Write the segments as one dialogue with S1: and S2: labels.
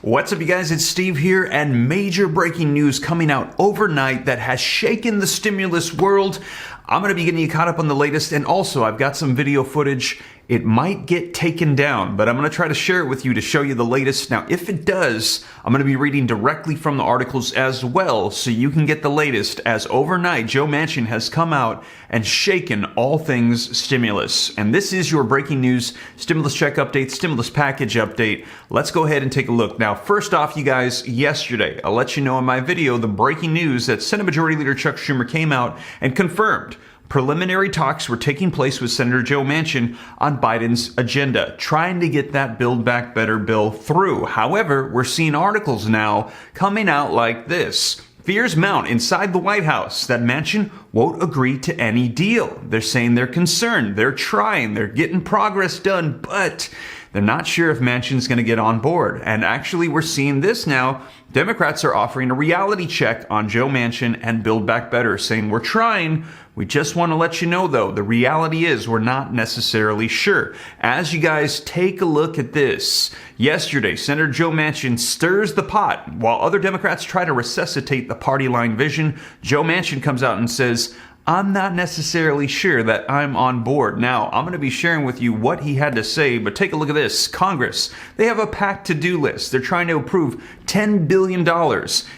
S1: What's up, you guys? It's Steve here, and major breaking news coming out overnight that has shaken the stimulus world. I'm going to be getting you caught up on the latest, and also I've got some video footage. It might get taken down, but I'm going to try to share it with you to show you the latest. Now, if it does, I'm going to be reading directly from the articles as well, so you can get the latest, as overnight Joe Manchin has come out and shaken all things stimulus. And this is your breaking news stimulus check update, stimulus package update. Let's go ahead and take a look. Now, first off, you guys, yesterday, I'll let you know in my video the breaking news that Senate Majority Leader Chuck Schumer came out and confirmed preliminary talks were taking place with Senator Joe Manchin on Biden's agenda, trying to get that Build Back Better bill through. However, we're seeing articles now coming out like this. Fears mount inside the White House that Manchin won't agree to any deal. They're saying they're concerned, they're trying, they're getting progress done, but they're not sure if Manchin's going to get on board. And actually, we're seeing this now. Democrats are offering a reality check on Joe Manchin and Build Back Better, saying we're trying. We just want to let you know, though, the reality is we're not necessarily sure. As you guys take a look at this, yesterday, Senator Joe Manchin stirs the pot. While other Democrats try to resuscitate the party line vision, Joe Manchin comes out and says, I'm not necessarily sure that I'm on board. Now, I'm going to be sharing with you what he had to say, but take a look at this. Congress, they have a packed to-do list. They're trying to approve $10 billion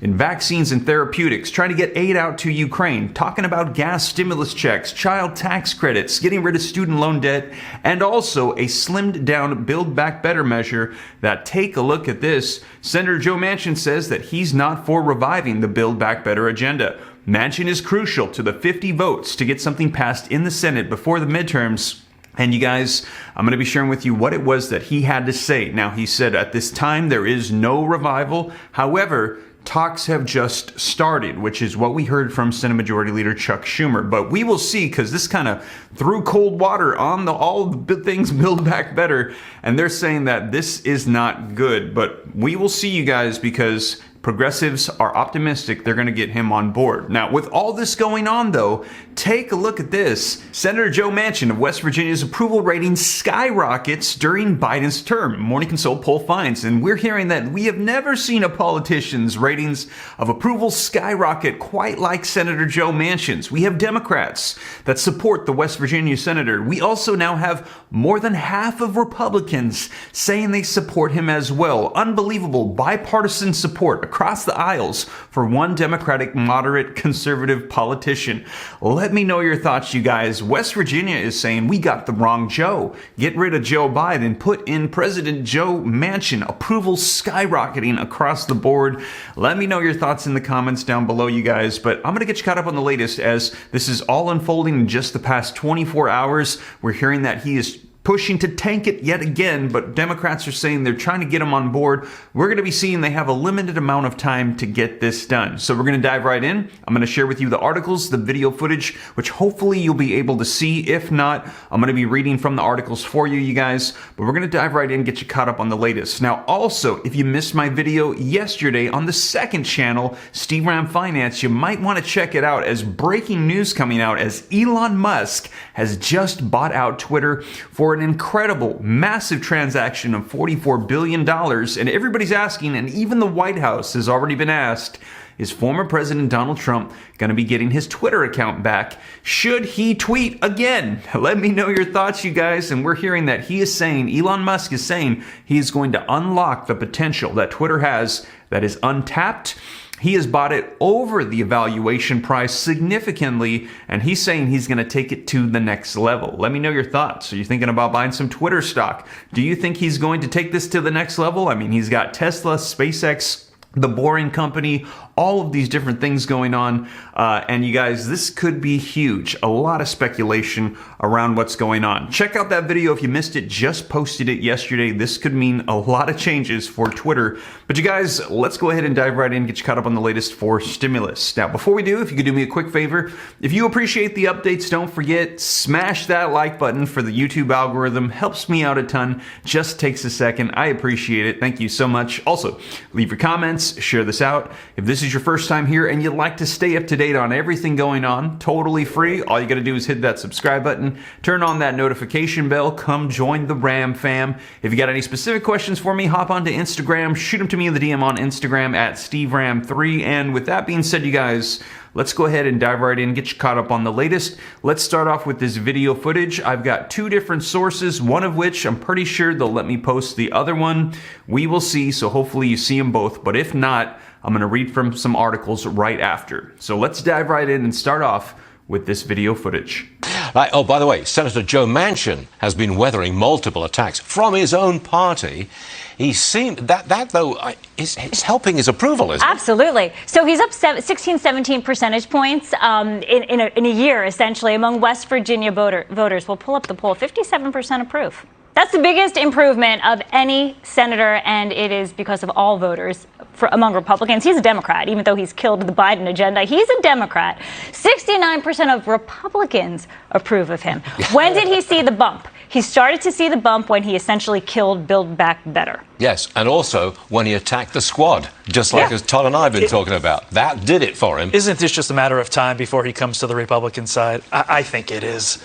S1: in vaccines and therapeutics, trying to get aid out to Ukraine, talking about gas stimulus checks, child tax credits, getting rid of student loan debt, and also a slimmed down Build Back Better measure that, take a look at this, Senator Joe Manchin says that he's not for reviving the Build Back Better agenda. Manchin is crucial to the 50 votes to get something passed in the Senate before the midterms. And you guys, I'm going to be sharing with you what it was that he had to say. Now, he said at this time there is no revival. However, talks have just started, which is what we heard from Senate Majority Leader Chuck Schumer. But we will see, because this kind of threw cold water on all the things Build Back Better. And they're saying that this is not good. But we will see, you guys, because progressives are optimistic they're going to get him on board. Now, with all this going on, though, take a look at this. Senator Joe Manchin of West Virginia's approval rating skyrockets during Biden's term. Morning Consult poll finds, and we're hearing that we have never seen a politician's ratings of approval skyrocket quite like Senator Joe Manchin's. We have Democrats that support the West Virginia senator. We also now have more than half of Republicans saying they support him as well. Unbelievable bipartisan support across the aisles for one Democratic moderate conservative politician. Let me know your thoughts, you guys. West Virginia is saying we got the wrong Joe. Get rid of Joe Biden, put in President Joe Manchin. Approval skyrocketing across the board. Let me know your thoughts in the comments down below, you guys. But I'm going to get you caught up on the latest, as this is all unfolding in just the past 24 hours. We're hearing that he is pushing to tank it yet again, but Democrats are saying they're trying to get him on board. We're going to be seeing they have a limited amount of time to get this done. So we're going to dive right in. I'm going to share with you the articles, the video footage, which hopefully you'll be able to see. If not, I'm going to be reading from the articles for you, you guys. But we're going to dive right in, get you caught up on the latest. Now, also, if you missed my video yesterday on the second channel, Steve Ram Finance, you might want to check it out, as breaking news coming out as Elon Musk has just bought out Twitter for an incredible, massive transaction of $44 billion. And everybody's asking, and even the White House has already been asked, is former President Donald Trump going to be getting his Twitter account back? Should he tweet again? Let me know your thoughts, you guys. And we're hearing that he is saying, Elon Musk is saying, he is going to unlock the potential that Twitter has that is untapped. He has bought it over the evaluation price significantly, and he's saying he's going to take it to the next level. Let me know your thoughts. Are you thinking about buying some Twitter stock? Do you think he's going to take this to the next level? I mean, he's got Tesla, SpaceX, The Boring Company, all of these different things going on. And you guys, this could be huge. A lot of speculation around what's going on. Check out that video if you missed it. Just posted it yesterday. This could mean a lot of changes for Twitter. But you guys, let's go ahead and dive right in, get you caught up on the latest for stimulus. Now, before we do, if you could do me a quick favor, if you appreciate the updates, don't forget, smash that like button for the YouTube algorithm. Helps me out a ton. Just takes a second. I appreciate it. Thank you so much. Also, leave your comments, share this out. If this is is your first time here and you'd like to stay up to date on everything going on, totally free, all you got to do is hit that subscribe button, turn on that notification bell, come join the Ram fam. If you got any specific questions for me, hop onto Instagram, shoot them to me in the DM on Instagram at SteveRam3. And with that being said, you guys, let's go ahead and dive right in, get you caught up on the latest. Let's start off with this video footage. I've got two different sources, one of which I'm pretty sure they'll let me post. The other one, we will see, so hopefully you see them both. But if not, I'm going to read from some articles right after. So let's dive right in and start off with this video footage.
S2: Oh, by the way, Senator Joe Manchin has been weathering multiple attacks from his own party. He seemed that though is helping his approval, isn't it?
S3: Absolutely. So he's up 16, 17 percentage points in a year, essentially, among West Virginia voters. We'll pull up the poll. 57% approve. That's the biggest improvement of any senator, and it is because of all voters among Republicans. He's a Democrat, even though he's killed the Biden agenda. He's a Democrat. 69% of Republicans approve of him. When did he see the bump? He started to see the bump when he essentially killed Build Back Better.
S2: Yes, and also when he attacked the squad, just like as Todd and I have been talking about. That did it for him.
S4: Isn't this just a matter of time before he comes to the Republican side? I think it is.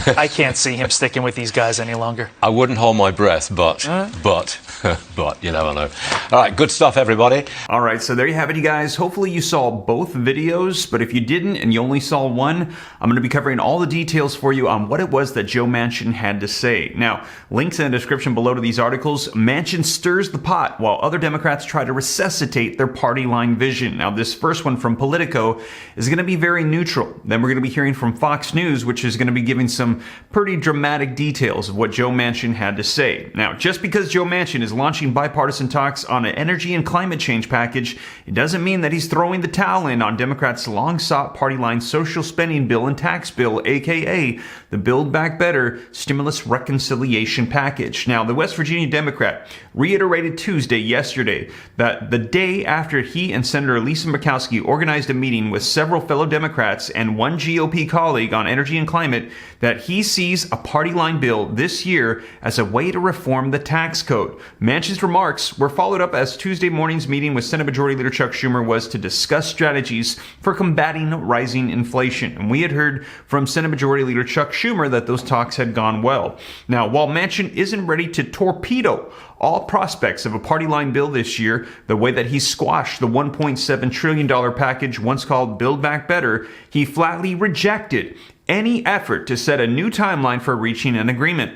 S4: I can't see him sticking with these guys any longer.
S2: I wouldn't hold my breath, but you never know. All right, good stuff, everybody.
S1: All right, so there you have it, you guys. Hopefully you saw both videos, but if you didn't and you only saw one, I'm going to be covering all the details for you on what it was that Joe Manchin had to say. Now, links in the description below to these articles. Manchin stirs the pot while other Democrats try to resuscitate their party line vision. Now, this first one from Politico is going to be very neutral. Then we're going to be hearing from Fox News, which is going to be giving some pretty dramatic details of what Joe Manchin had to say. Now, just because Joe Manchin is launching bipartisan talks on an energy and climate change package, it doesn't mean that he's throwing the towel in on Democrats' long-sought party line social spending bill and tax bill, aka the Build Back Better stimulus reconciliation package. Now, the West Virginia Democrat reiterated yesterday, that the day after he and Senator Lisa Murkowski organized a meeting with several fellow Democrats and one GOP colleague on energy and climate, that he sees a party line bill this year as a way to reform the tax code. Manchin's remarks were followed up as Tuesday morning's meeting with Senate Majority Leader Chuck Schumer was to discuss strategies for combating rising inflation. And we had heard from Senate Majority Leader Chuck Schumer that those talks had gone well. Now, while Manchin isn't ready to torpedo all prospects of a party line bill this year, the way that he squashed the $1.7 trillion package once called Build Back Better, he flatly rejected any effort to set a new timeline for reaching an agreement.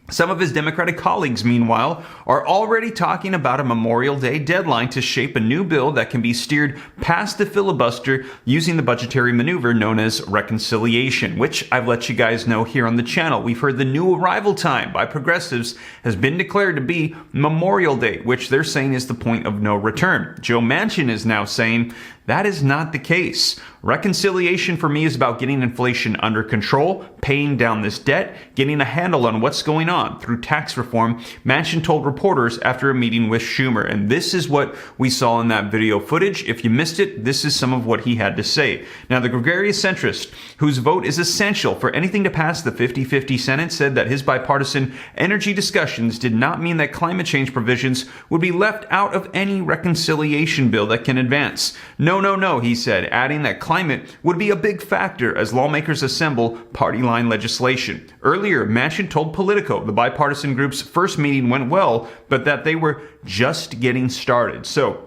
S1: Some of his Democratic colleagues, meanwhile, are already talking about a Memorial Day deadline to shape a new bill that can be steered past the filibuster using the budgetary maneuver known as reconciliation, which I've let you guys know here on the channel. We've heard the new arrival time by progressives has been declared to be Memorial Day, which they're saying is the point of no return. Joe Manchin is now saying that is not the case. Reconciliation for me is about getting inflation under control, paying down this debt, getting a handle on what's going on through tax reform, Manchin told reporters after a meeting with Schumer. And this is what we saw in that video footage. If you missed it, this is some of what he had to say. Now, the gregarious centrist, whose vote is essential for anything to pass the 50-50 Senate, said that his bipartisan energy discussions did not mean that climate change provisions would be left out of any reconciliation bill that can advance. No, he said, adding that climate would be a big factor as lawmakers assemble party line legislation. Earlier, Manchin told Politico the bipartisan group's first meeting went well, but that they were just getting started. So,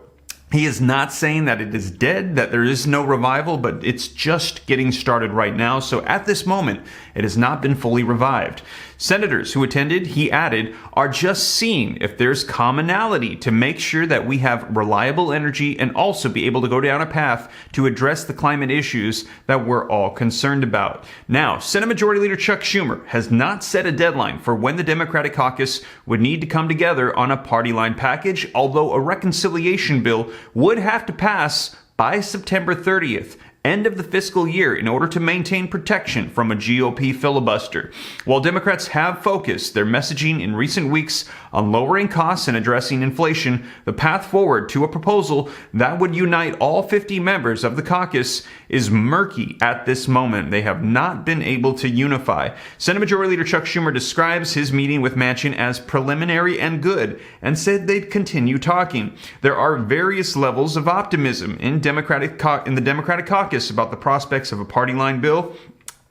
S1: he is not saying that it is dead, that there is no revival, but it's just getting started right now. So at this moment, it has not been fully revived. Senators who attended, he added, are just seeing if there's commonality to make sure that we have reliable energy and also be able to go down a path to address the climate issues that we're all concerned about. Now, Senate Majority Leader Chuck Schumer has not set a deadline for when the Democratic caucus would need to come together on a party line package, although a reconciliation bill would have to pass by September 30th. end of the fiscal year in order to maintain protection from a GOP filibuster. While Democrats have focused their messaging in recent weeks on lowering costs and addressing inflation, the path forward to a proposal that would unite all 50 members of the caucus is murky at this moment. They have not been able to unify. Senate Majority Leader Chuck Schumer describes his meeting with Manchin as preliminary and good and said they'd continue talking. There are various levels of optimism in the Democratic caucus about the prospects of a party line bill,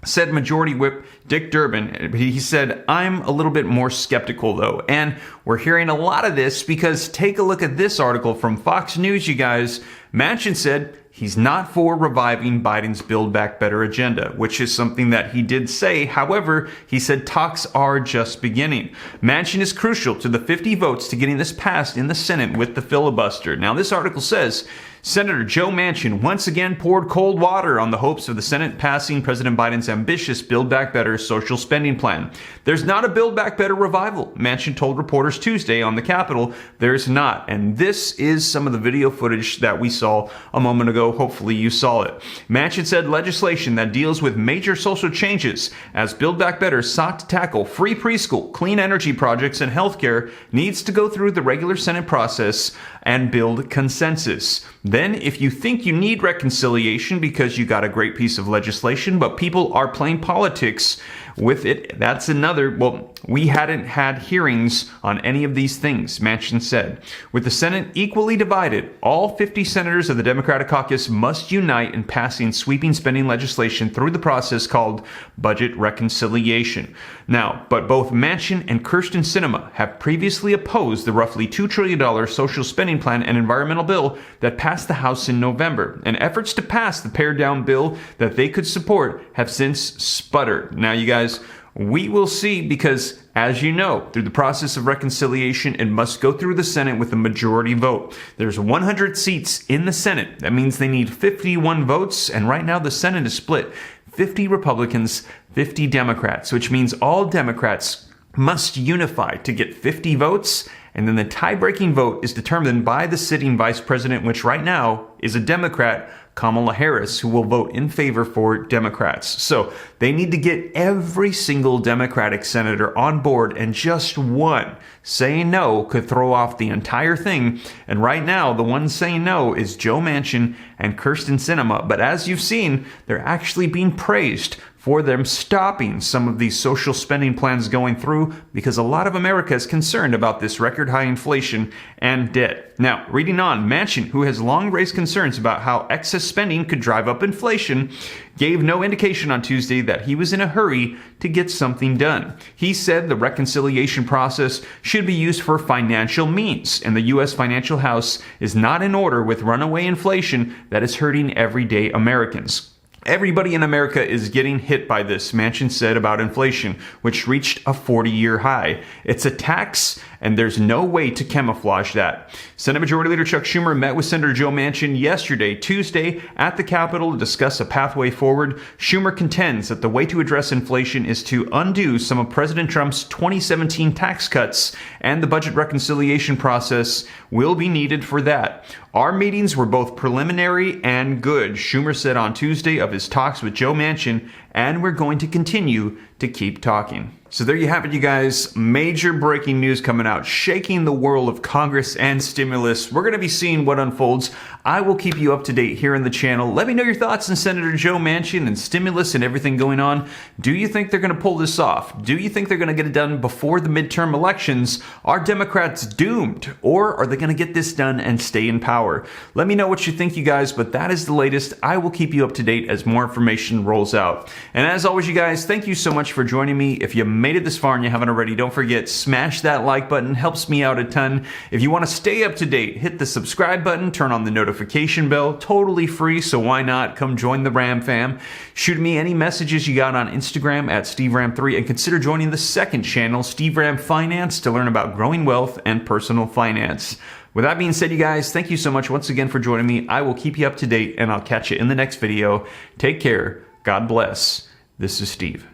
S1: said Majority Whip Dick Durbin. He said, I'm a little bit more skeptical, though. And we're hearing a lot of this because take a look at this article from Fox News, you guys. Manchin said he's not for reviving Biden's Build Back Better agenda, which is something that he did say. However, he said talks are just beginning. Manchin is crucial to the 50 votes to getting this passed in the Senate with the filibuster. Now, this article says Senator Joe Manchin once again poured cold water on the hopes of the Senate passing President Biden's ambitious Build Back Better social spending plan. There's not a Build Back Better revival, Manchin told reporters Tuesday on the Capitol. There's not. And this is some of the video footage that we saw a moment ago. Hopefully you saw it. Manchin said legislation that deals with major social changes as Build Back Better sought to tackle free preschool, clean energy projects, and healthcare needs to go through the regular Senate process and build consensus. Then, if you think you need reconciliation because you got a great piece of legislation, but people are playing politics with it, that's another. Well, we hadn't had hearings on any of these things, Manchin said. With the Senate equally divided, all 50 senators of the Democratic caucus must unite in passing sweeping spending legislation through the process called budget reconciliation. Now, but both Manchin and Kyrsten Sinema have previously opposed the roughly $2 trillion social spending plan and environmental bill that passed the House in November, and efforts to pass the pared-down bill that they could support have since sputtered. Now, you guys, we will see because, as you know, through the process of reconciliation, it must go through the Senate with a majority vote. There's 100 seats in the Senate. That means they need 51 votes, and right now the Senate is split 50 Republicans, 50 Democrats, which means all Democrats must unify to get 50 votes, and then the tie-breaking vote is determined by the sitting vice president, which right now is a Democrat, Kamala Harris, who will vote in favor for Democrats. So they need to get every single Democratic senator on board, and just one saying no could throw off the entire thing. And right now, the one saying no is Joe Manchin and Kyrsten Sinema. But as you've seen, they're actually being praised for them stopping some of these social spending plans going through because a lot of America is concerned about this record high inflation and debt. Now, reading on, Manchin, who has long raised concerns about how excess spending could drive up inflation, gave no indication on Tuesday that he was in a hurry to get something done. He said the reconciliation process should be used for financial means, and the U.S. financial house is not in order with runaway inflation that is hurting everyday Americans. Everybody in America is getting hit by this, Manchin said about inflation, which reached a 40-year high. It's a tax, and there's no way to camouflage that. Senate Majority Leader Chuck Schumer met with Senator Joe Manchin yesterday, Tuesday, at the Capitol to discuss a pathway forward. Schumer contends that the way to address inflation is to undo some of President Trump's 2017 tax cuts, and the budget reconciliation process will be needed for that. Our meetings were both preliminary and good, Schumer said on Tuesday of his talks with Joe Manchin, and we're going to continue to keep talking. So there you have it, you guys. Major breaking news coming out, shaking the world of Congress and stimulus. We're going to be seeing what unfolds. I will keep you up to date here on the channel. Let me know your thoughts on Senator Joe Manchin and stimulus and everything going on. Do you think they're going to pull this off? Do you think they're going to get it done before the midterm elections? Are Democrats doomed? Or are they going to get this done and stay in power? Let me know what you think, you guys, but that is the latest. I will keep you up to date as more information rolls out. And as always, you guys, thank you so much for joining me. If you made it this far and you haven't already, don't forget, smash that like button. Helps me out a ton. If you want to stay up to date, hit the subscribe button, turn on the notification bell. Totally free, so why not? Come join the Ram fam. Shoot me any messages you got on Instagram at SteveRam3, and consider joining the second channel, Steve Ram Finance, to learn about growing wealth and personal finance. With that being said, you guys, thank you so much once again for joining me. I will keep you up to date, and I'll catch you in the next video. Take care. God bless. This is Steve.